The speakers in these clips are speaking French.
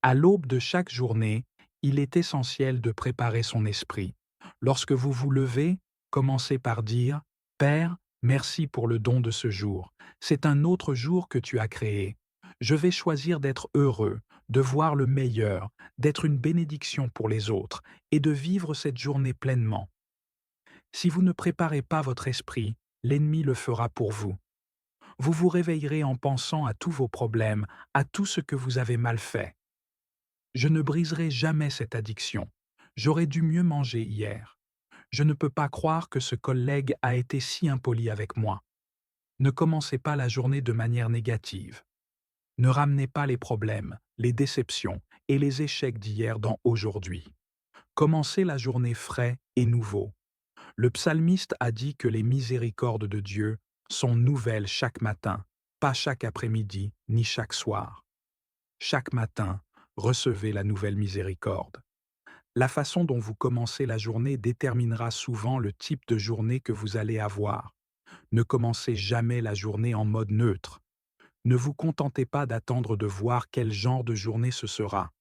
À l'aube de chaque journée, il est essentiel de préparer son esprit. Lorsque vous vous levez, commencez par dire: Père, merci pour le don de ce jour. C'est un autre jour que tu as créé. Je vais choisir d'être heureux, de voir le meilleur, d'être une bénédiction pour les autres et de vivre cette journée pleinement. Si vous ne préparez pas votre esprit, l'ennemi le fera pour vous. Vous vous réveillerez en pensant à tous vos problèmes, à tout ce que vous avez mal fait. Je ne briserai jamais cette addiction. J'aurais dû mieux manger hier. Je ne peux pas croire que ce collègue a été si impoli avec moi. Ne commencez pas la journée de manière négative. Ne ramenez pas les problèmes, les déceptions et les échecs d'hier dans aujourd'hui. Commencez la journée frais et nouveau. Le psalmiste a dit que les miséricordes de Dieu sont nouvelles chaque matin, pas chaque après-midi ni chaque soir. Chaque matin, recevez la nouvelle miséricorde. La façon dont vous commencez la journée déterminera souvent le type de journée que vous allez avoir. Ne commencez jamais la journée en mode neutre. Ne vous contentez pas d'attendre de voir quel genre de journée ce sera.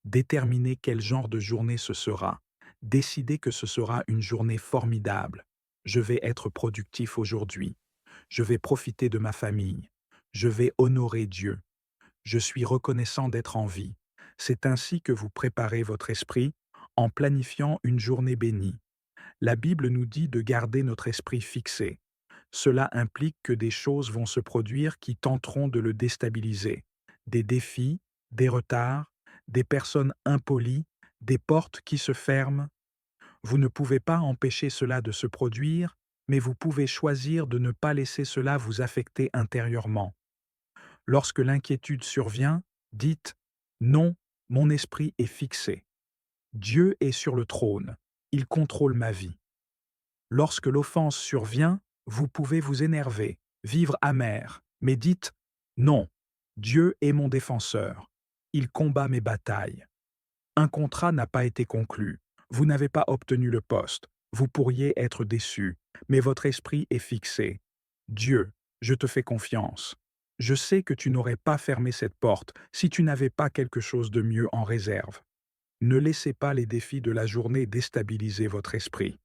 Déterminez quel genre de journée ce sera. Décidez que ce sera une journée formidable. Je vais être productif aujourd'hui. Je vais profiter de ma famille. Je vais honorer Dieu. Je suis reconnaissant d'être en vie. C'est ainsi que vous préparez votre esprit en planifiant une journée bénie. La Bible nous dit de garder notre esprit fixé. Cela implique que des choses vont se produire qui tenteront de le déstabiliser. Des défis, des retards, des personnes impolies, des portes qui se ferment. Vous ne pouvez pas empêcher cela de se produire, mais vous pouvez choisir de ne pas laisser cela vous affecter intérieurement. Lorsque l'inquiétude survient, dites: Non, mon esprit est fixé. Dieu est sur le trône. Il contrôle ma vie. Lorsque l'offense survient, vous pouvez vous énerver, vivre amer, mais dites: Non, Dieu est mon défenseur. Il combat mes batailles. Un contrat n'a pas été conclu. Vous n'avez pas obtenu le poste. Vous pourriez être déçu, mais votre esprit est fixé. Dieu, je te fais confiance. Je sais que tu n'aurais pas fermé cette porte si tu n'avais pas quelque chose de mieux en réserve. Ne laissez pas les défis de la journée déstabiliser votre esprit.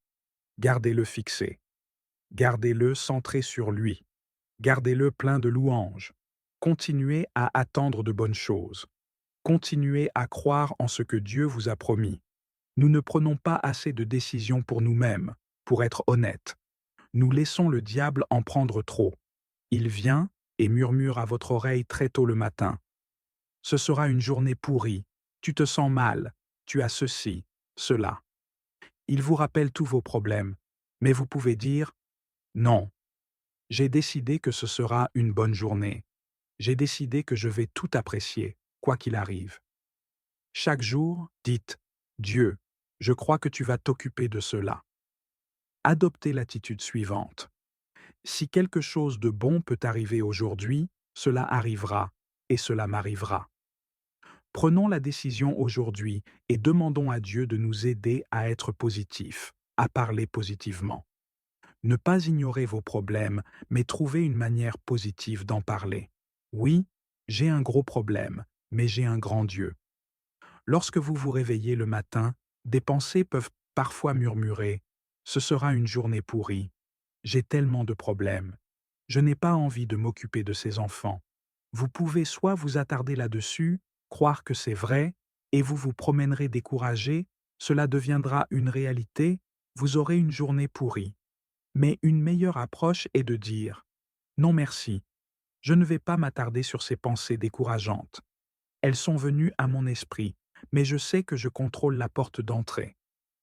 Gardez-le fixé. Gardez-le centré sur lui. Gardez-le plein de louanges. Continuez à attendre de bonnes choses. Continuez à croire en ce que Dieu vous a promis. Nous ne prenons pas assez de décisions pour nous-mêmes, pour être honnêtes. Nous laissons le diable en prendre trop. Il vient et murmure à votre oreille très tôt le matin. Ce sera une journée pourrie. Tu te sens mal. Tu as ceci, cela. Il vous rappelle tous vos problèmes. Mais vous pouvez dire: Non, j'ai décidé que ce sera une bonne journée. J'ai décidé que je vais tout apprécier, quoi qu'il arrive. Chaque jour, dites: Dieu, je crois que tu vas t'occuper de cela. Adoptez l'attitude suivante. Si quelque chose de bon peut arriver aujourd'hui, cela arrivera, et cela m'arrivera. Prenons la décision aujourd'hui et demandons à Dieu de nous aider à être positifs, à parler positivement. Ne pas ignorer vos problèmes, mais trouver une manière positive d'en parler. Oui, j'ai un gros problème, mais j'ai un grand Dieu. Lorsque vous vous réveillez le matin, des pensées peuvent parfois murmurer: Ce sera une journée pourrie. J'ai tellement de problèmes. Je n'ai pas envie de m'occuper de ces enfants. Vous pouvez soit vous attarder là-dessus, croire que c'est vrai, et vous vous promènerez découragé, cela deviendra une réalité, vous aurez une journée pourrie. Mais une meilleure approche est de dire: Non merci, je ne vais pas m'attarder sur ces pensées décourageantes. Elles sont venues à mon esprit, mais je sais que je contrôle la porte d'entrée.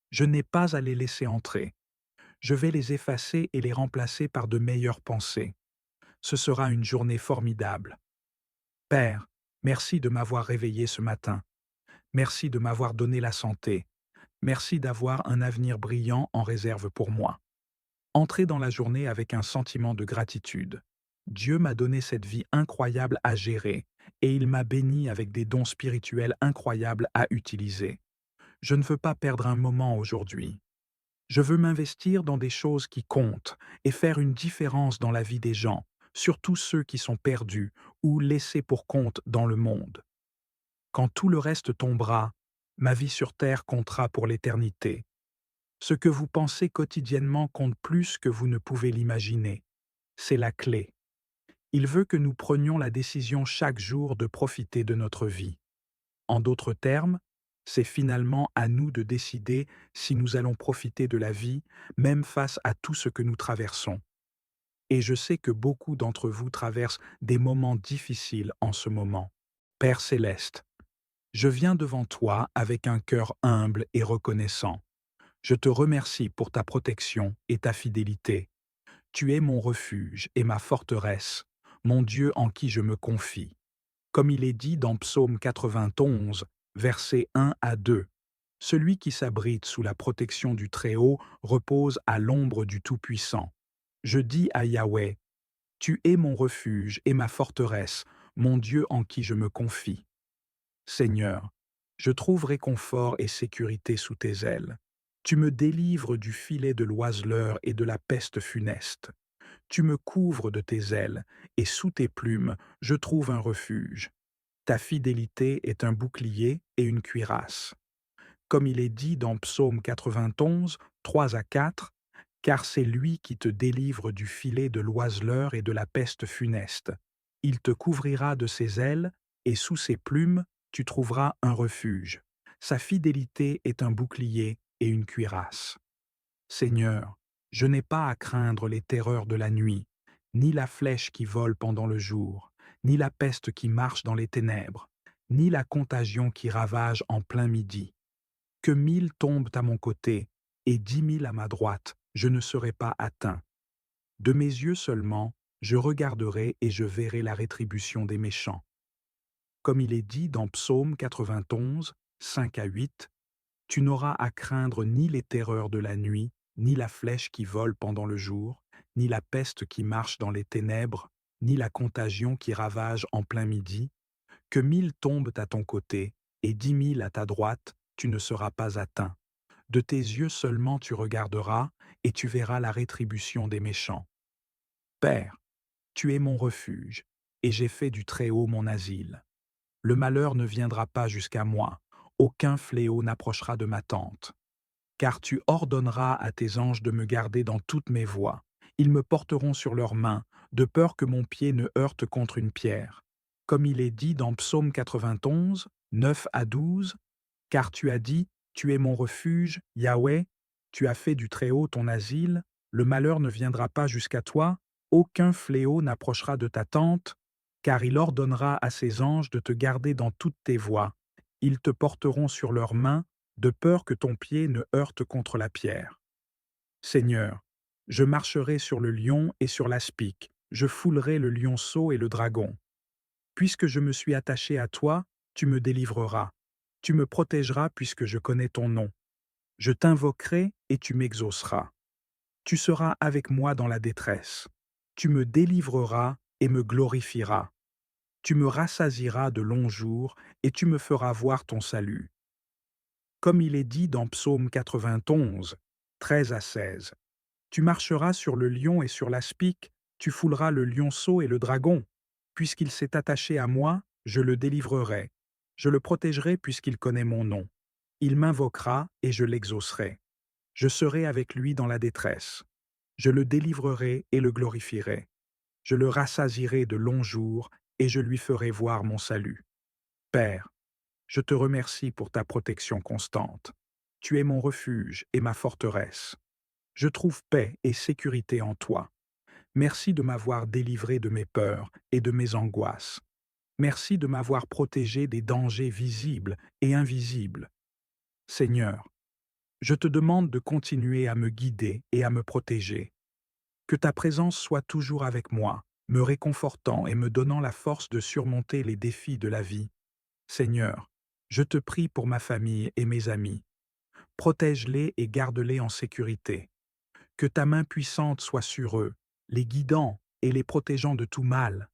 Je n'ai pas à les laisser entrer. Je vais les effacer et les remplacer par de meilleures pensées. Ce sera une journée formidable. Père, merci de m'avoir réveillé ce matin. Merci de m'avoir donné la santé. Merci d'avoir un avenir brillant en réserve pour moi. Entrez dans la journée avec un sentiment de gratitude. Dieu m'a donné cette vie incroyable à gérer, et il m'a béni avec des dons spirituels incroyables à utiliser. Je ne veux pas perdre un moment aujourd'hui. Je veux m'investir dans des choses qui comptent et faire une différence dans la vie des gens, surtout ceux qui sont perdus ou laissés pour compte dans le monde. Quand tout le reste tombera, ma vie sur terre comptera pour l'éternité. Ce que vous pensez quotidiennement compte plus que vous ne pouvez l'imaginer. C'est la clé. Il veut que nous prenions la décision chaque jour de profiter de notre vie. En d'autres termes, c'est finalement à nous de décider si nous allons profiter de la vie, même face à tout ce que nous traversons. Et je sais que beaucoup d'entre vous traversent des moments difficiles en ce moment. Père céleste, je viens devant toi avec un cœur humble et reconnaissant. Je te remercie pour ta protection et ta fidélité. Tu es mon refuge et ma forteresse, mon Dieu en qui je me confie. Comme il est dit dans Psaume 91, versets 1 à 2. Celui qui s'abrite sous la protection du Très-Haut repose à l'ombre du Tout-Puissant. Je dis à Yahweh, tu es mon refuge et ma forteresse, mon Dieu en qui je me confie. Seigneur, je trouve réconfort et sécurité sous tes ailes. Tu me délivres du filet de l'oiseleur et de la peste funeste. Tu me couvres de tes ailes, et sous tes plumes, je trouve un refuge. Ta fidélité est un bouclier et une cuirasse. Comme il est dit dans Psaume 91, 3 à 4, car c'est lui qui te délivre du filet de l'oiseleur et de la peste funeste. Il te couvrira de ses ailes, et sous ses plumes, tu trouveras un refuge. Sa fidélité est un bouclier et une cuirasse. Seigneur, je n'ai pas à craindre les terreurs de la nuit, ni la flèche qui vole pendant le jour, ni la peste qui marche dans les ténèbres, ni la contagion qui ravage en plein midi. Que 1000 tombent à mon côté et 10 000 à ma droite, je ne serai pas atteint. De mes yeux seulement, je regarderai et je verrai la rétribution des méchants. Comme il est dit dans Psaume 91, 5 à 8, tu n'auras à craindre ni les terreurs de la nuit, ni la flèche qui vole pendant le jour, ni la peste qui marche dans les ténèbres, ni la contagion qui ravage en plein midi. Que 1000 tombent à ton côté et 10 000 à ta droite, tu ne seras pas atteint. De tes yeux seulement tu regarderas et tu verras la rétribution des méchants. Père, tu es mon refuge, et j'ai fait du Très-Haut mon asile. Le malheur ne viendra pas jusqu'à moi, aucun fléau n'approchera de ma tente. Car tu ordonneras à tes anges de me garder dans toutes mes voies. Ils me porteront sur leurs mains, de peur que mon pied ne heurte contre une pierre. Comme il est dit dans Psaume 91, 9 à 12, car tu as dit, tu es mon refuge, Yahweh, tu as fait du Très-Haut ton asile, le malheur ne viendra pas jusqu'à toi, aucun fléau n'approchera de ta tente, car il ordonnera à ses anges de te garder dans toutes tes voies. Ils te porteront sur leurs mains, de peur que ton pied ne heurte contre la pierre. Seigneur, je marcherai sur le lion et sur l'aspic, je foulerai le lionceau et le dragon. Puisque je me suis attaché à toi, tu me délivreras. Tu me protégeras puisque je connais ton nom. Je t'invoquerai et tu m'exauceras. Tu seras avec moi dans la détresse. Tu me délivreras et me glorifieras. Tu me rassasieras de longs jours et tu me feras voir ton salut. Comme il est dit dans Psaume 91, 13 à 16. Tu marcheras sur le lion et sur l'aspic, tu fouleras le lionceau et le dragon. Puisqu'il s'est attaché à moi, je le délivrerai. Je le protégerai puisqu'il connaît mon nom. Il m'invoquera et je l'exaucerai. Je serai avec lui dans la détresse. Je le délivrerai et le glorifierai. Je le rassasierai de longs jours et je lui ferai voir mon salut. Père, je te remercie pour ta protection constante. Tu es mon refuge et ma forteresse. Je trouve paix et sécurité en toi. Merci de m'avoir délivré de mes peurs et de mes angoisses. Merci de m'avoir protégé des dangers visibles et invisibles. Seigneur, je te demande de continuer à me guider et à me protéger. Que ta présence soit toujours avec moi, me réconfortant et me donnant la force de surmonter les défis de la vie. Seigneur, je te prie pour ma famille et mes amis. Protège-les et garde-les en sécurité. Que ta main puissante soit sur eux, les guidant et les protégeant de tout mal.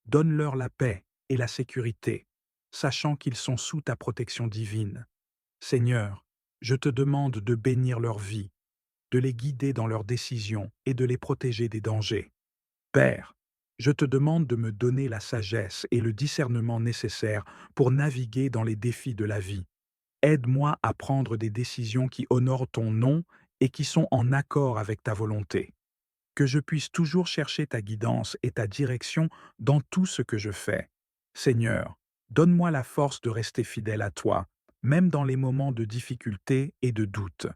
Donne-leur la paix et la sécurité, sachant qu'ils sont sous ta protection divine. Seigneur, je te demande de bénir leur vie, de les guider dans leurs décisions et de les protéger des dangers. Père, Je te demande de me donner la sagesse et le discernement nécessaires pour naviguer dans les défis de la vie. Aide-moi à prendre des décisions qui honorent ton nom et qui sont en accord avec ta volonté. Que je puisse toujours chercher ta guidance et ta direction dans tout ce que je fais. Seigneur, donne-moi la force de rester fidèle à toi, même dans les moments de difficulté et de doute.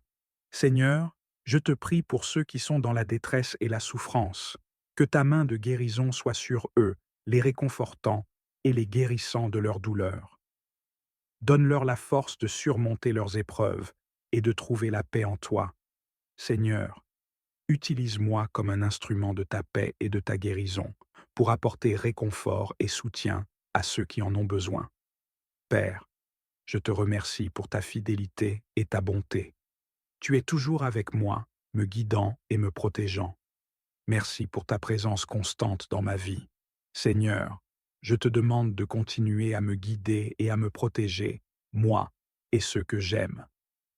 Seigneur, je te prie pour ceux qui sont dans la détresse et la souffrance. Que ta main de guérison soit sur eux, les réconfortant et les guérissant de leurs douleurs. Donne-leur la force de surmonter leurs épreuves et de trouver la paix en toi. Seigneur, utilise-moi comme un instrument de ta paix et de ta guérison pour apporter réconfort et soutien à ceux qui en ont besoin. Père, je te remercie pour ta fidélité et ta bonté. Tu es toujours avec moi, me guidant et me protégeant. Merci pour ta présence constante dans ma vie. Seigneur, je te demande de continuer à me guider et à me protéger, moi et ceux que j'aime.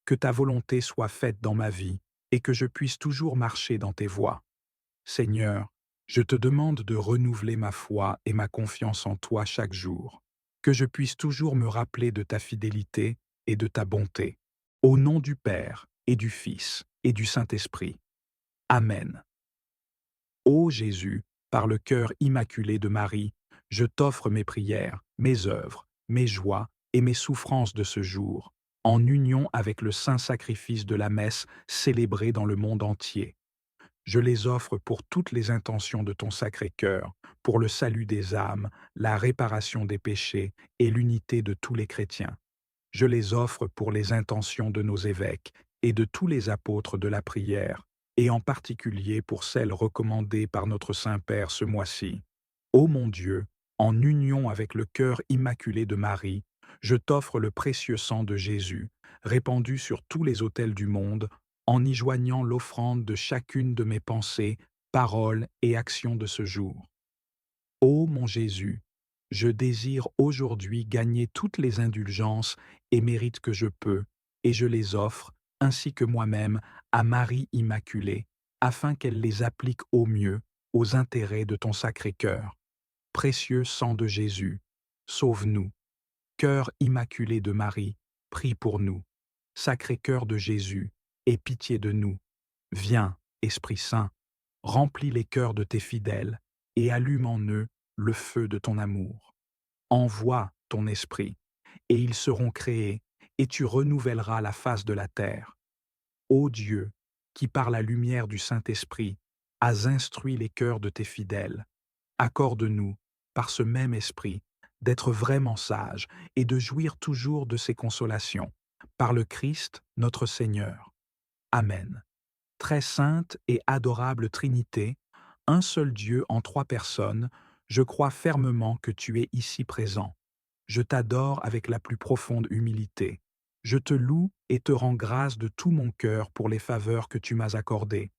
Que ta volonté soit faite dans ma vie et que je puisse toujours marcher dans tes voies. Seigneur, je te demande de renouveler ma foi et ma confiance en toi chaque jour. Que je puisse toujours me rappeler de ta fidélité et de ta bonté. Au nom du Père et du Fils et du Saint-Esprit. Amen. Ô Jésus, par le cœur immaculé de Marie, je t'offre mes prières, mes œuvres, mes joies et mes souffrances de ce jour, en union avec le saint sacrifice de la messe célébrée dans le monde entier. Je les offre pour toutes les intentions de ton sacré cœur, pour le salut des âmes, la réparation des péchés et l'unité de tous les chrétiens. Je les offre pour les intentions de nos évêques et de tous les apôtres de la prière, et en particulier pour celles recommandées par notre Saint-Père ce mois-ci. Ô mon Dieu, en union avec le cœur immaculé de Marie, je t'offre le précieux sang de Jésus, répandu sur tous les autels du monde, en y joignant l'offrande de chacune de mes pensées, paroles et actions de ce jour. Ô mon Jésus, je désire aujourd'hui gagner toutes les indulgences et mérites que je peux, et je les offre, ainsi que moi-même, à Marie Immaculée, afin qu'elle les applique au mieux aux intérêts de ton sacré cœur. Précieux sang de Jésus, sauve-nous. Cœur immaculé de Marie, prie pour nous. Sacré cœur de Jésus, aie pitié de nous. Viens, Esprit Saint, remplis les cœurs de tes fidèles et allume en eux le feu de ton amour. Envoie ton esprit, et ils seront créés, et tu renouvelleras la face de la terre. Ô Dieu, qui par la lumière du Saint-Esprit has instruit les cœurs de tes fidèles, accorde-nous, par ce même esprit, d'être vraiment sages et de jouir toujours de ses consolations. Par le Christ, notre Seigneur. Amen. Très sainte et adorable Trinité, un seul Dieu en trois personnes, je crois fermement que tu es ici présent. Je t'adore avec la plus profonde humilité. Je te loue et te rends grâce de tout mon cœur pour les faveurs que tu m'as accordées.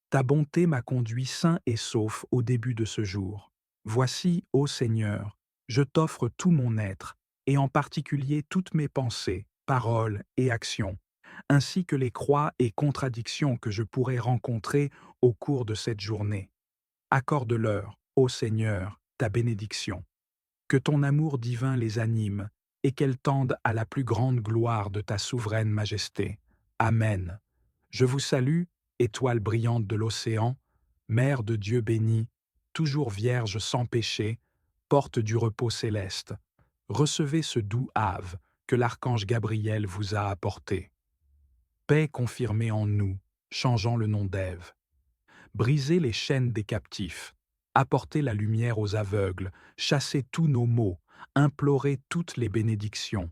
Ta bonté m'a conduit sain et sauf au début de ce jour. Voici, ô Seigneur, je t'offre tout mon être, et en particulier toutes mes pensées, paroles et actions, ainsi que les croix et contradictions que je pourrais rencontrer au cours de cette journée. Accorde-leur, ô Seigneur, ta bénédiction. Que ton amour divin les anime, et qu'elles tendent à la plus grande gloire de ta souveraine majesté. Amen. Je vous salue, étoile brillante de l'océan, Mère de Dieu bénie, toujours vierge sans péché, porte du repos céleste. Recevez ce doux Ave que l'archange Gabriel vous a apporté. Paix confirmée en nous, changeant le nom d'Ève. Brisez les chaînes des captifs, apportez la lumière aux aveugles, chassez tous nos maux, implorez toutes les bénédictions.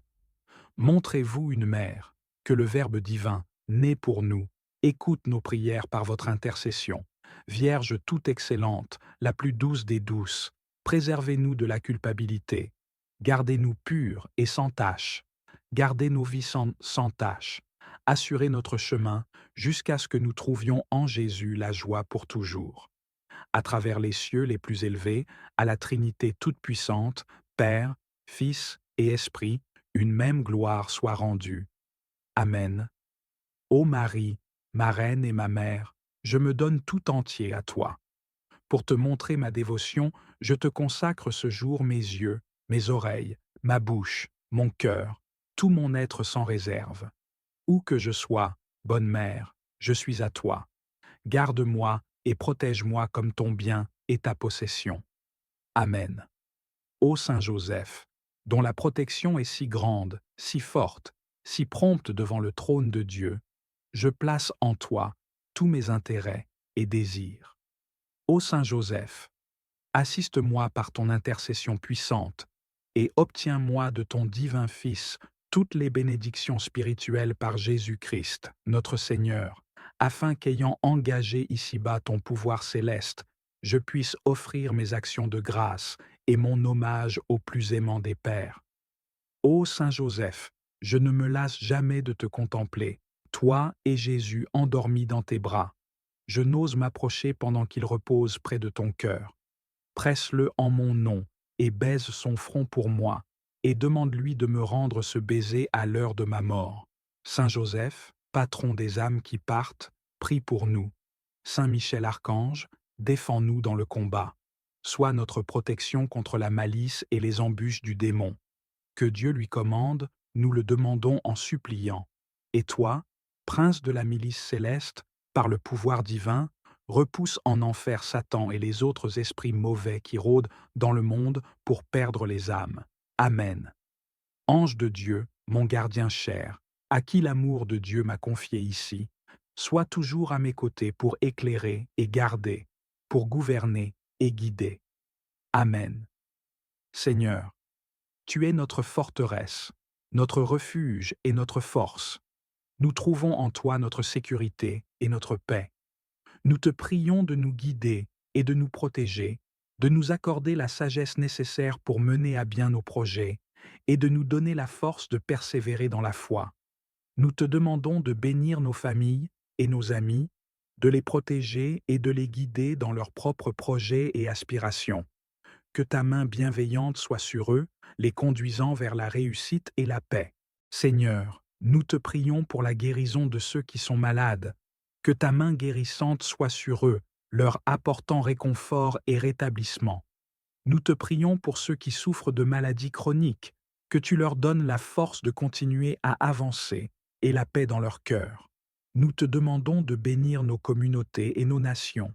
Montrez-vous une mère, que le Verbe divin, né pour nous, écoute nos prières par votre intercession. Vierge toute excellente, la plus douce des douces, préservez-nous de la culpabilité. Gardez-nous purs et sans tache. Gardez nos vies sans tache. Assurez notre chemin jusqu'à ce que nous trouvions en Jésus la joie pour toujours. À travers les cieux les plus élevés, à la Trinité toute-puissante, Père, Fils et Esprit, une même gloire soit rendue. Amen. Ô Marie, ma reine et ma mère, je me donne tout entier à toi. Pour te montrer ma dévotion, je te consacre ce jour mes yeux, mes oreilles, ma bouche, mon cœur, tout mon être sans réserve. Où que je sois, bonne mère, je suis à toi. Garde-moi et protège-moi comme ton bien et ta possession. Amen. Ô Saint Joseph, dont la protection est si grande, si forte, si prompte devant le trône de Dieu, je place en toi tous mes intérêts et désirs. Ô Saint Joseph, assiste-moi par ton intercession puissante et obtiens-moi de ton divin Fils toutes les bénédictions spirituelles par Jésus-Christ, notre Seigneur, afin qu'ayant engagé ici-bas ton pouvoir céleste, je puisse offrir mes actions de grâce et mon hommage au plus aimant des pères. Ô Saint Joseph, je ne me lasse jamais de te contempler, toi et Jésus endormis dans tes bras. Je n'ose m'approcher pendant qu'il repose près de ton cœur. Presse-le en mon nom et baise son front pour moi, et demande-lui de me rendre ce baiser à l'heure de ma mort. Saint Joseph, patron des âmes qui partent, prie pour nous. Saint Michel Archange, défends-nous dans le combat. Sois notre protection contre la malice et les embûches du démon. Que Dieu lui commande, nous le demandons en suppliant. Et toi, prince de la milice céleste, par le pouvoir divin, repousse en enfer Satan et les autres esprits mauvais qui rôdent dans le monde pour perdre les âmes. Amen. Ange de Dieu, mon gardien cher, à qui l'amour de Dieu m'a confié ici, sois toujours à mes côtés pour éclairer et garder, pour gouverner et guider. Amen. Seigneur, tu es notre forteresse, notre refuge et notre force. Nous trouvons en toi notre sécurité et notre paix. Nous te prions de nous guider et de nous protéger, de nous accorder la sagesse nécessaire pour mener à bien nos projets et de nous donner la force de persévérer dans la foi. Nous te demandons de bénir nos familles et nos amis, de les protéger et de les guider dans leurs propres projets et aspirations. Que ta main bienveillante soit sur eux, les conduisant vers la réussite et la paix. Seigneur, nous te prions pour la guérison de ceux qui sont malades. Que ta main guérissante soit sur eux, leur apportant réconfort et rétablissement. Nous te prions pour ceux qui souffrent de maladies chroniques, que tu leur donnes la force de continuer à avancer et la paix dans leur cœur. Nous te demandons de bénir nos communautés et nos nations.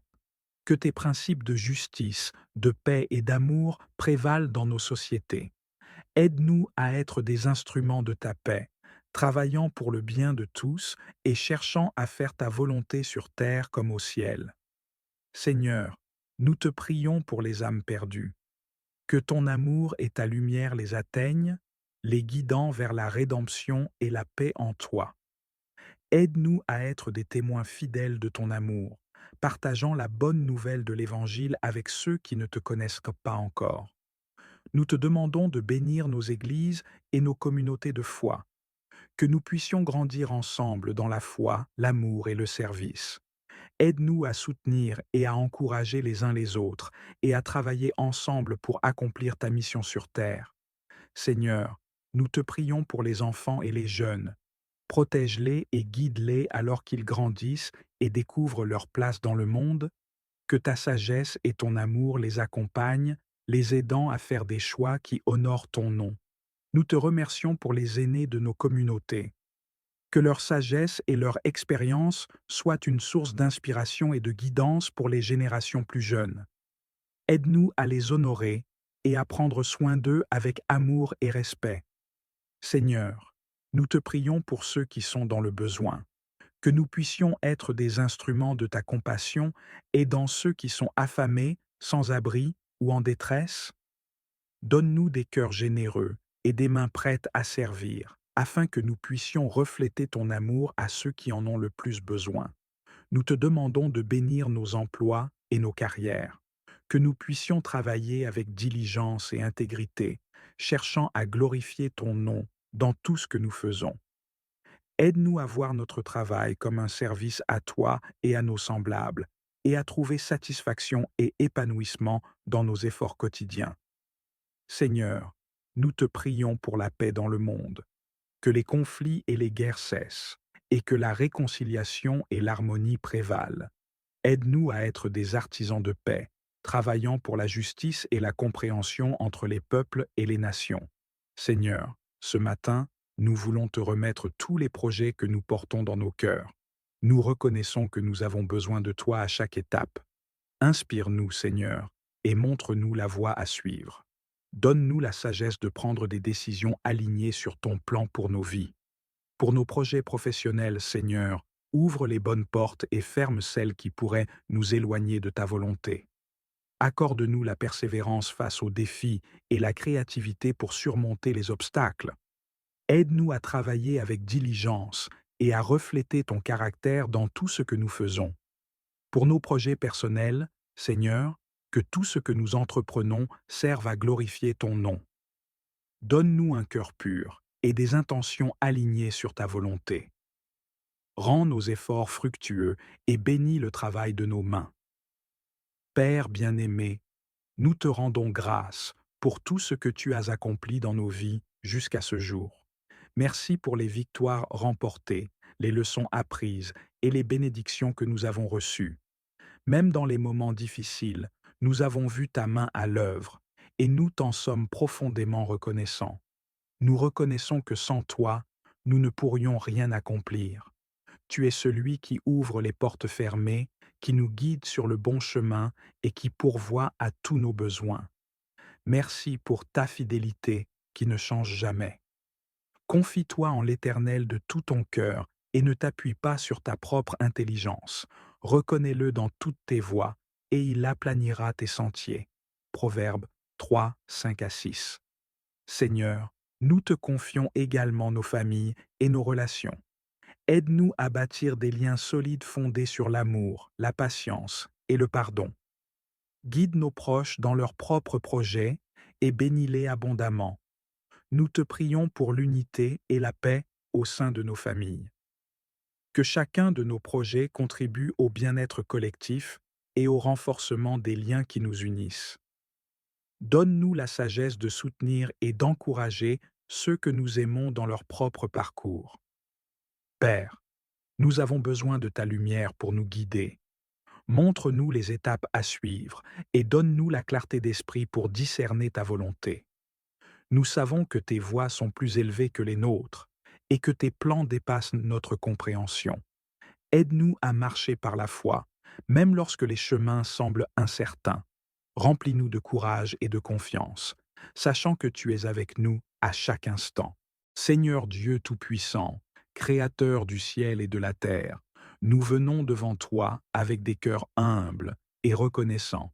Que tes principes de justice, de paix et d'amour prévalent dans nos sociétés. Aide-nous à être des instruments de ta paix, travaillant pour le bien de tous et cherchant à faire ta volonté sur terre comme au ciel. Seigneur, nous te prions pour les âmes perdues. Que ton amour et ta lumière les atteignent, les guidant vers la rédemption et la paix en toi. Aide-nous à être des témoins fidèles de ton amour, partageant la bonne nouvelle de l'Évangile avec ceux qui ne te connaissent pas encore. Nous te demandons de bénir nos églises et nos communautés de foi, que nous puissions grandir ensemble dans la foi, l'amour et le service. Aide-nous à soutenir et à encourager les uns les autres et à travailler ensemble pour accomplir ta mission sur terre. Seigneur, nous te prions pour les enfants et les jeunes. Protège-les et guide-les alors qu'ils grandissent et découvrent leur place dans le monde. Que ta sagesse et ton amour les accompagnent, les aidant à faire des choix qui honorent ton nom. Nous te remercions pour les aînés de nos communautés. Que leur sagesse et leur expérience soient une source d'inspiration et de guidance pour les générations plus jeunes. Aide-nous à les honorer et à prendre soin d'eux avec amour et respect. Seigneur, nous te prions pour ceux qui sont dans le besoin, que nous puissions être des instruments de ta compassion aidant ceux qui sont affamés, sans abri ou en détresse. Donne-nous des cœurs généreux et des mains prêtes à servir, afin que nous puissions refléter ton amour à ceux qui en ont le plus besoin. Nous te demandons de bénir nos emplois et nos carrières, que nous puissions travailler avec diligence et intégrité, cherchant à glorifier ton nom dans tout ce que nous faisons. Aide-nous à voir notre travail comme un service à toi et à nos semblables, et à trouver satisfaction et épanouissement dans nos efforts quotidiens. Seigneur, nous te prions pour la paix dans le monde, que les conflits et les guerres cessent, et que la réconciliation et l'harmonie prévalent. Aide-nous à être des artisans de paix, travaillant pour la justice et la compréhension entre les peuples et les nations. Seigneur, ce matin, nous voulons te remettre tous les projets que nous portons dans nos cœurs. Nous reconnaissons que nous avons besoin de toi à chaque étape. Inspire-nous, Seigneur, et montre-nous la voie à suivre. Donne-nous la sagesse de prendre des décisions alignées sur ton plan pour nos vies. Pour nos projets professionnels, Seigneur, ouvre les bonnes portes et ferme celles qui pourraient nous éloigner de ta volonté. Accorde-nous la persévérance face aux défis et la créativité pour surmonter les obstacles. Aide-nous à travailler avec diligence et à refléter ton caractère dans tout ce que nous faisons. Pour nos projets personnels, Seigneur, que tout ce que nous entreprenons serve à glorifier ton nom. Donne-nous un cœur pur et des intentions alignées sur ta volonté. Rends nos efforts fructueux et bénis le travail de nos mains. Père bien-aimé, nous te rendons grâce pour tout ce que tu as accompli dans nos vies jusqu'à ce jour. Merci pour les victoires remportées, les leçons apprises et les bénédictions que nous avons reçues. Même dans les moments difficiles, nous avons vu ta main à l'œuvre et nous t'en sommes profondément reconnaissants. Nous reconnaissons que sans toi, nous ne pourrions rien accomplir. Tu es celui qui ouvre les portes fermées, qui nous guide sur le bon chemin et qui pourvoit à tous nos besoins. Merci pour ta fidélité qui ne change jamais. Confie-toi en l'Éternel de tout ton cœur et ne t'appuie pas sur ta propre intelligence. Reconnais-le dans toutes tes voies et il aplanira tes sentiers. Proverbes 3, 5 à 6. Seigneur, nous te confions également nos familles et nos relations. Aide-nous à bâtir des liens solides fondés sur l'amour, la patience et le pardon. Guide nos proches dans leurs propres projets et bénis-les abondamment. Nous te prions pour l'unité et la paix au sein de nos familles. Que chacun de nos projets contribue au bien-être collectif et au renforcement des liens qui nous unissent. Donne-nous la sagesse de soutenir et d'encourager ceux que nous aimons dans leur propre parcours. Père, nous avons besoin de ta lumière pour nous guider. Montre-nous les étapes à suivre et donne-nous la clarté d'esprit pour discerner ta volonté. Nous savons que tes voies sont plus élevées que les nôtres et que tes plans dépassent notre compréhension. Aide-nous à marcher par la foi, même lorsque les chemins semblent incertains. Remplis-nous de courage et de confiance, sachant que tu es avec nous à chaque instant. Seigneur Dieu Tout-Puissant, Créateur du ciel et de la terre, nous venons devant toi avec des cœurs humbles et reconnaissants.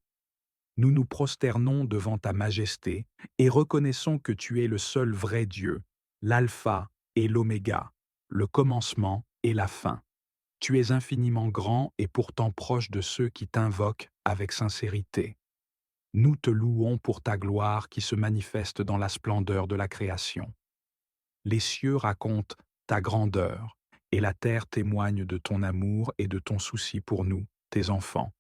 Nous nous prosternons devant ta majesté et reconnaissons que tu es le seul vrai Dieu, l'alpha et l'oméga, le commencement et la fin. Tu es infiniment grand et pourtant proche de ceux qui t'invoquent avec sincérité. Nous te louons pour ta gloire qui se manifeste dans la splendeur de la création. Les cieux racontent ta grandeur, et la terre témoigne de ton amour et de ton souci pour nous, tes enfants.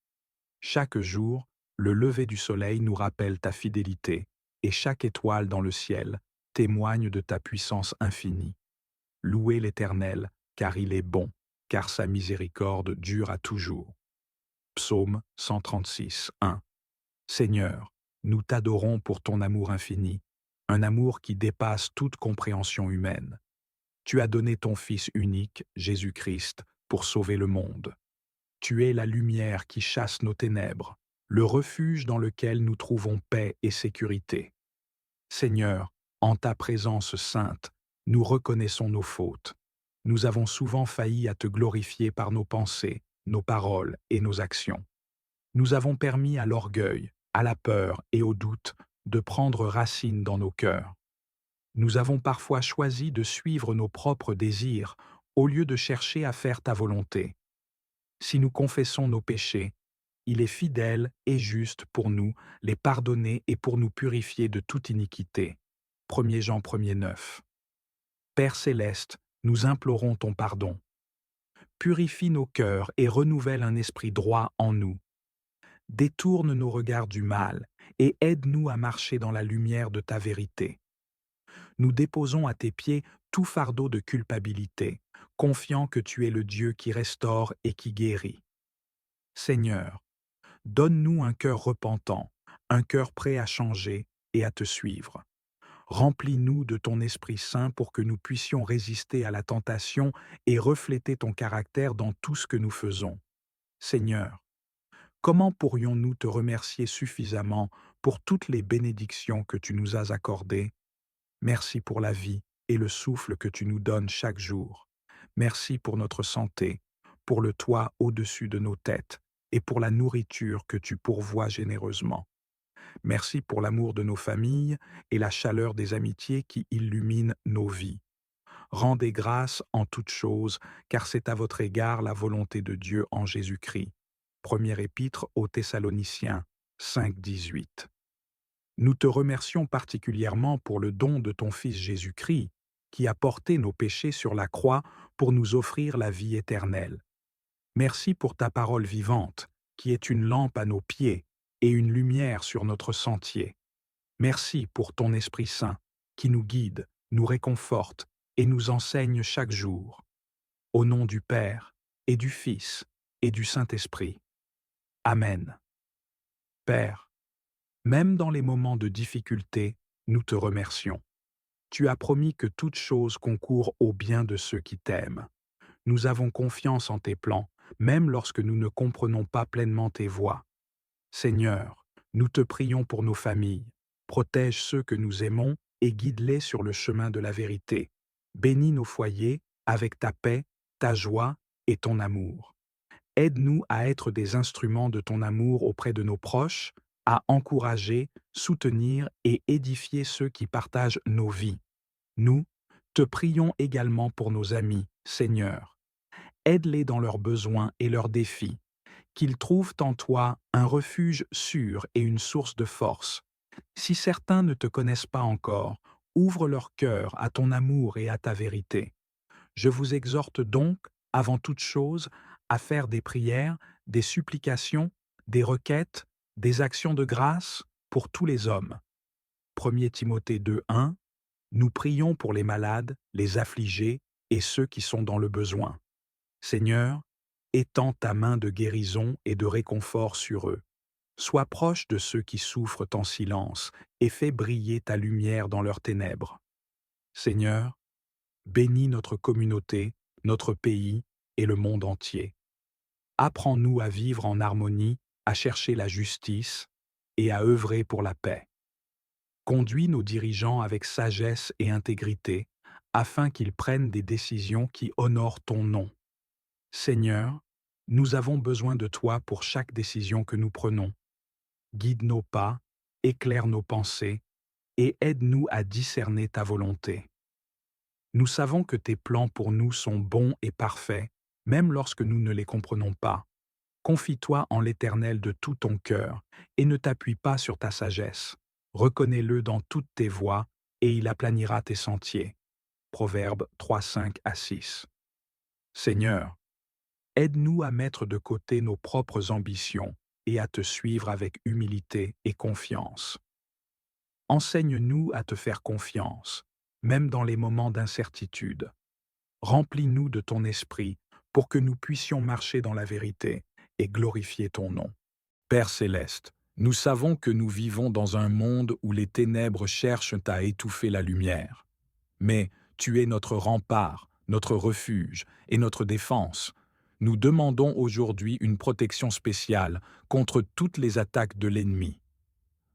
Chaque jour, le lever du soleil nous rappelle ta fidélité, et chaque étoile dans le ciel témoigne de ta puissance infinie. Louez l'Éternel, car il est bon, car sa miséricorde dure à toujours. Psaume 136, 1. Seigneur, nous t'adorons pour ton amour infini, un amour qui dépasse toute compréhension humaine. Tu as donné ton Fils unique, Jésus-Christ, pour sauver le monde. Tu es la lumière qui chasse nos ténèbres, le refuge dans lequel nous trouvons paix et sécurité. Seigneur, en ta présence sainte, nous reconnaissons nos fautes. Nous avons souvent failli à te glorifier par nos pensées, nos paroles et nos actions. Nous avons permis à l'orgueil, à la peur et au doute de prendre racine dans nos cœurs. Nous avons parfois choisi de suivre nos propres désirs au lieu de chercher à faire ta volonté. Si nous confessons nos péchés, il est fidèle et juste pour nous les pardonner et pour nous purifier de toute iniquité. 1 Jean 1,9. Père céleste, nous implorons ton pardon. Purifie nos cœurs et renouvelle un esprit droit en nous. Détourne nos regards du mal et aide-nous à marcher dans la lumière de ta vérité. Nous déposons à tes pieds tout fardeau de culpabilité, confiant que tu es le Dieu qui restaure et qui guérit. Seigneur, Donne-nous un cœur repentant, un cœur prêt à changer et à te suivre. Remplis-nous de ton Esprit Saint pour que nous puissions résister à la tentation et refléter ton caractère dans tout ce que nous faisons. Seigneur, comment pourrions-nous te remercier suffisamment pour toutes les bénédictions que tu nous as accordées? Merci pour la vie et le souffle que tu nous donnes chaque jour. Merci pour notre santé, pour le toit au-dessus de nos têtes et pour la nourriture que tu pourvois généreusement. Merci pour l'amour de nos familles et la chaleur des amitiés qui illuminent nos vies. Rendez grâce en toutes choses, car c'est à votre égard la volonté de Dieu en Jésus-Christ. Première épître aux Thessaloniciens 5,18. Nous te remercions particulièrement pour le don de ton Fils Jésus-Christ, qui a porté nos péchés sur la croix pour nous offrir la vie éternelle. Merci pour ta parole vivante, qui est une lampe à nos pieds et une lumière sur notre sentier. Merci pour ton Esprit Saint, qui nous guide, nous réconforte et nous enseigne chaque jour. Au nom du Père, et du Fils, et du Saint-Esprit. Amen. Père, même dans les moments de difficulté, nous te remercions. Tu as promis que toute chose concourt au bien de ceux qui t'aiment. Nous avons confiance en tes plans, même lorsque nous ne comprenons pas pleinement tes voies. Seigneur, nous te prions pour nos familles. Protège ceux que nous aimons et guide-les sur le chemin de la vérité. Bénis nos foyers avec ta paix, ta joie et ton amour. Aide-nous à être des instruments de ton amour auprès de nos proches, à encourager, soutenir et édifier ceux qui partagent nos vies. Nous te prions également pour nos amis, Seigneur. Aide-les dans leurs besoins et leurs défis, qu'ils trouvent en toi un refuge sûr et une source de force. Si certains ne te connaissent pas encore, ouvre leur cœur à ton amour et à ta vérité. Je vous exhorte donc, avant toute chose, à faire des prières, des supplications, des requêtes, des actions de grâce pour tous les hommes. 1 Timothée 2:1. Nous prions pour les malades, les affligés et ceux qui sont dans le besoin. Seigneur, étends ta main de guérison et de réconfort sur eux. Sois proche de ceux qui souffrent en silence et fais briller ta lumière dans leurs ténèbres. Seigneur, bénis notre communauté, notre pays et le monde entier. Apprends-nous à vivre en harmonie, à chercher la justice et à œuvrer pour la paix. Conduis nos dirigeants avec sagesse et intégrité, afin qu'ils prennent des décisions qui honorent ton nom. Seigneur, nous avons besoin de toi pour chaque décision que nous prenons. Guide nos pas, éclaire nos pensées et aide-nous à discerner ta volonté. Nous savons que tes plans pour nous sont bons et parfaits, même lorsque nous ne les comprenons pas. Confie-toi en l'Éternel de tout ton cœur et ne t'appuie pas sur ta sagesse. Reconnais-le dans toutes tes voies et il aplanira tes sentiers. Proverbes 3:5-6. Seigneur, aide-nous à mettre de côté nos propres ambitions et à te suivre avec humilité et confiance. Enseigne-nous à te faire confiance, même dans les moments d'incertitude. Remplis-nous de ton esprit pour que nous puissions marcher dans la vérité et glorifier ton nom. Père céleste, nous savons que nous vivons dans un monde où les ténèbres cherchent à étouffer la lumière. Mais tu es notre rempart, notre refuge et notre défense. Nous demandons aujourd'hui une protection spéciale contre toutes les attaques de l'ennemi.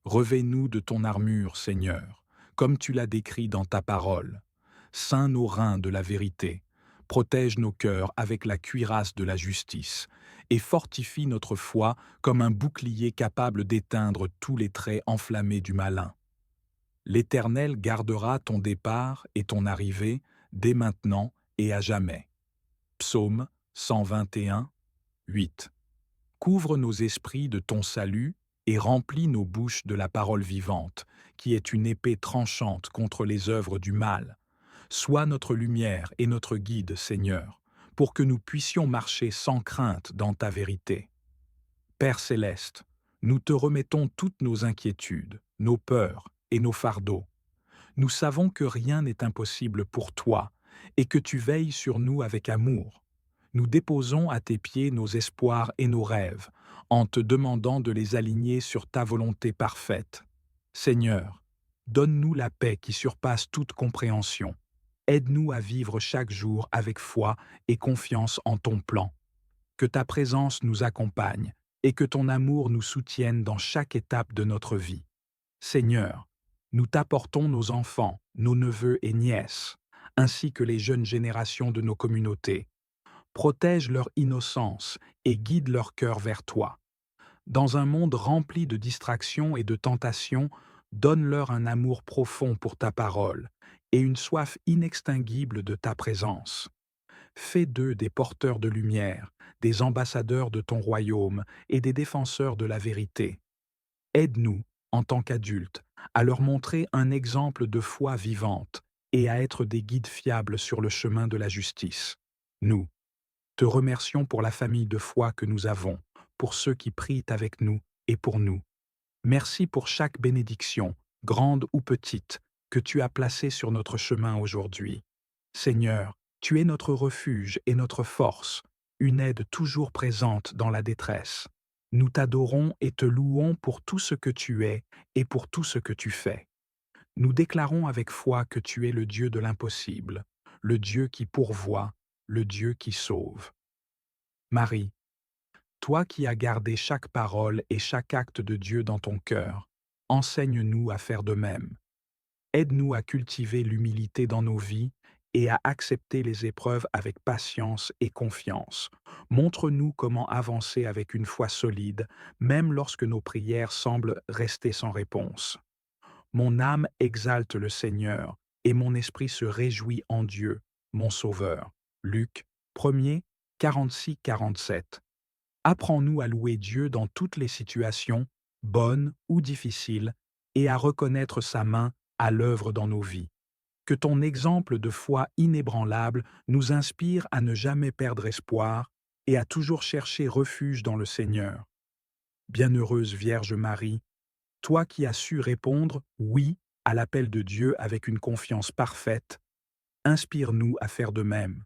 Revêt-nous de ton armure, Seigneur, comme tu l'as décrit dans ta parole. Ceins nos reins de la vérité, protège nos cœurs avec la cuirasse de la justice, et fortifie notre foi comme un bouclier capable d'éteindre tous les traits enflammés du malin. L'Éternel gardera ton départ et ton arrivée dès maintenant et à jamais. Psaume 121, 8. Couvre nos esprits de ton salut et remplis nos bouches de la parole vivante, qui est une épée tranchante contre les œuvres du mal. Sois notre lumière et notre guide, Seigneur, pour que nous puissions marcher sans crainte dans ta vérité. Père céleste, nous te remettons toutes nos inquiétudes, nos peurs et nos fardeaux. Nous savons que rien n'est impossible pour toi et que tu veilles sur nous avec amour. Nous déposons à tes pieds nos espoirs et nos rêves, en te demandant de les aligner sur ta volonté parfaite. Seigneur, donne-nous la paix qui surpasse toute compréhension. Aide-nous à vivre chaque jour avec foi et confiance en ton plan. Que ta présence nous accompagne et que ton amour nous soutienne dans chaque étape de notre vie. Seigneur, nous t'apportons nos enfants, nos neveux et nièces, ainsi que les jeunes générations de nos communautés. Protège leur innocence et guide leur cœur vers toi. Dans un monde rempli de distractions et de tentations, donne-leur un amour profond pour ta parole et une soif inextinguible de ta présence. Fais d'eux des porteurs de lumière, des ambassadeurs de ton royaume et des défenseurs de la vérité. Aide-nous, en tant qu'adultes, à leur montrer un exemple de foi vivante et à être des guides fiables sur le chemin de la justice. Nous te remercions pour la famille de foi que nous avons, pour ceux qui prient avec nous et pour nous. Merci pour chaque bénédiction, grande ou petite, que tu as placée sur notre chemin aujourd'hui. Seigneur, tu es notre refuge et notre force, une aide toujours présente dans la détresse. Nous t'adorons et te louons pour tout ce que tu es et pour tout ce que tu fais. Nous déclarons avec foi que tu es le Dieu de l'impossible, le Dieu qui pourvoit, le Dieu qui sauve. Marie, toi qui as gardé chaque parole et chaque acte de Dieu dans ton cœur, enseigne-nous à faire de même. Aide-nous à cultiver l'humilité dans nos vies et à accepter les épreuves avec patience et confiance. Montre-nous comment avancer avec une foi solide, même lorsque nos prières semblent rester sans réponse. Mon âme exalte le Seigneur, et mon esprit se réjouit en Dieu, mon Sauveur. Luc 1er, 46-47. Apprends-nous à louer Dieu dans toutes les situations, bonnes ou difficiles, et à reconnaître sa main à l'œuvre dans nos vies. Que ton exemple de foi inébranlable nous inspire à ne jamais perdre espoir et à toujours chercher refuge dans le Seigneur. Bienheureuse Vierge Marie, toi qui as su répondre « oui » à l'appel de Dieu avec une confiance parfaite, inspire-nous à faire de même.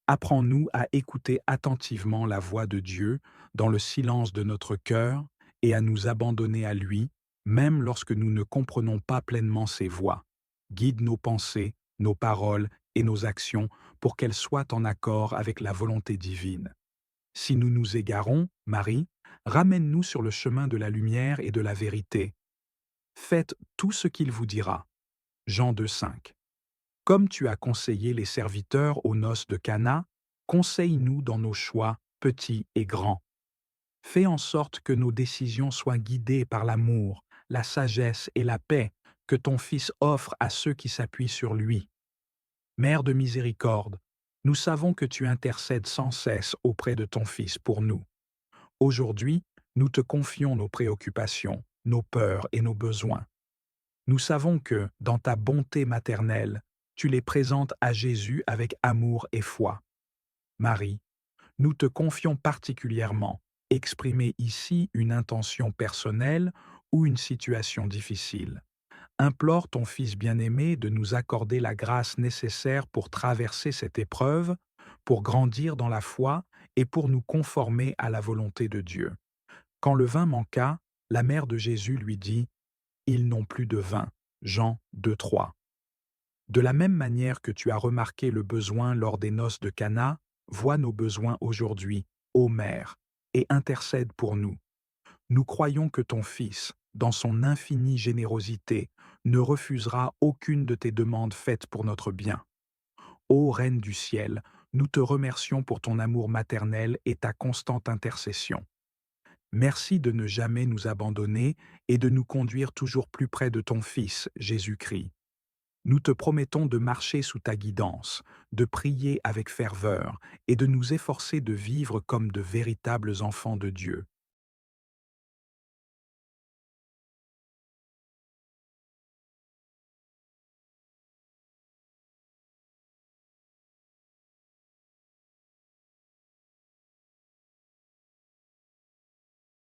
Apprends-nous à écouter attentivement la voix de Dieu dans le silence de notre cœur et à nous abandonner à lui, même lorsque nous ne comprenons pas pleinement ses voix. Guide nos pensées, nos paroles et nos actions pour qu'elles soient en accord avec la volonté divine. Si nous nous égarons, Marie, ramène-nous sur le chemin de la lumière et de la vérité. Faites tout ce qu'il vous dira. Jean 2,5. Comme tu as conseillé les serviteurs aux noces de Cana, conseille-nous dans nos choix, petits et grands. Fais en sorte que nos décisions soient guidées par l'amour, la sagesse et la paix que ton Fils offre à ceux qui s'appuient sur lui. Mère de miséricorde, nous savons que tu intercèdes sans cesse auprès de ton Fils pour nous. Aujourd'hui, nous te confions nos préoccupations, nos peurs et nos besoins. Nous savons que, dans ta bonté maternelle, tu les présentes à Jésus avec amour et foi. Marie, nous te confions particulièrement, exprimer ici une intention personnelle ou une situation difficile. Implore ton Fils bien-aimé de nous accorder la grâce nécessaire pour traverser cette épreuve, pour grandir dans la foi et pour nous conformer à la volonté de Dieu. Quand le vin manqua, la mère de Jésus lui dit « Ils n'ont plus de vin ». Jean 2,3. De la même manière que tu as remarqué le besoin lors des noces de Cana, vois nos besoins aujourd'hui, ô Mère, et intercède pour nous. Nous croyons que ton Fils, dans son infinie générosité, ne refusera aucune de tes demandes faites pour notre bien. Ô Reine du ciel, nous te remercions pour ton amour maternel et ta constante intercession. Merci de ne jamais nous abandonner et de nous conduire toujours plus près de ton Fils, Jésus-Christ. Nous te promettons de marcher sous ta guidance, de prier avec ferveur et de nous efforcer de vivre comme de véritables enfants de Dieu.